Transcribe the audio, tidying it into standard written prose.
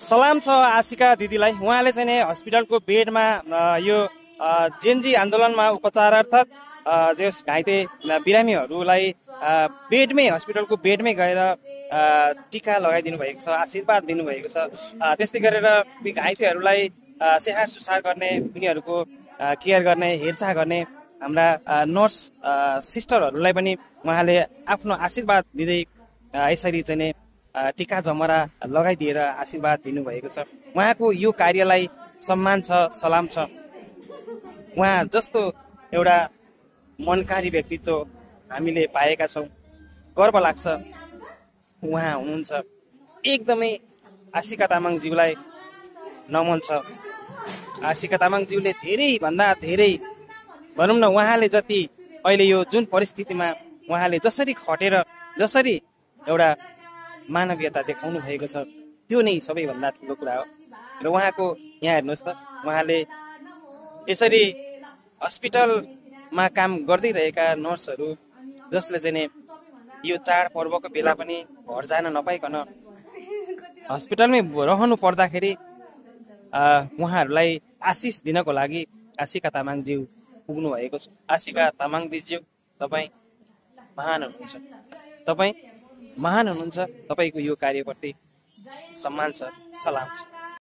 सलाम छ आशिका दिदीलाई। उहाँले चाहिँ नि हस्पिटलको बेडमा यो जेनजी आन्दोलनमा उपचारार्थ जो घाइते बिरामीहरूलाई बेडमै हस्पिटलको बेडमै गएर टिका लगाइदिनु भएको छ, आशीर्वाद दिनुभएको छ। त्यस्तै गरेर ती घाइतेहरूलाई स्याहार सुसार गर्ने, उनीहरूको केयर गर्ने, हेरचाह गर्ने हाम्रा नर्स सिस्टरहरूलाई पनि उहाँले आफ्नो आशीर्वाद दिँदै यसरी चाहिँ नि टिका जमरा लगाइदिएर आशीर्वाद दिनुभएको छ। उहाँको यो कार्यलाई सम्मान छ, सलाम छ। उहाँ जस्तो एउटा मनकारी व्यक्तित्व हामीले पाएका छौँ, गर्व लाग्छ उहाँ हुनुहुन्छ। एकदमै आशिका तामाङज्यूलाई नमन छ। आशिका तामाङज्यूले धेरैभन्दा धेरै भनौँ न, उहाँले जति अहिले यो जुन परिस्थितिमा उहाँले जसरी खटेर जसरी एउटा मानवीयता देखाउनु भएको छ, त्यो नै सबैभन्दा ठुलो कुरा हो। र उहाँको यहाँ हेर्नुहोस् त, उहाँले यसरी हस्पिटलमा काम गर्दै रहेका नर्सहरू जसले चाहिँ यो चाडपर्वको बेला पनि घर जान नपाइकन हस्पिटलमै रहनु पर्दाखेरि उहाँहरूलाई आशिष दिनको लागि आशिका तामाङज्यू पुग्नु भएको छ। आशिका तामाङज्यू, तपाईँ महान हुनुहुन्छ, तपाईँ महान हुनुहुन्छ। तपाईँको यो कार्यप्रति सम्मान छ, सलाम छ।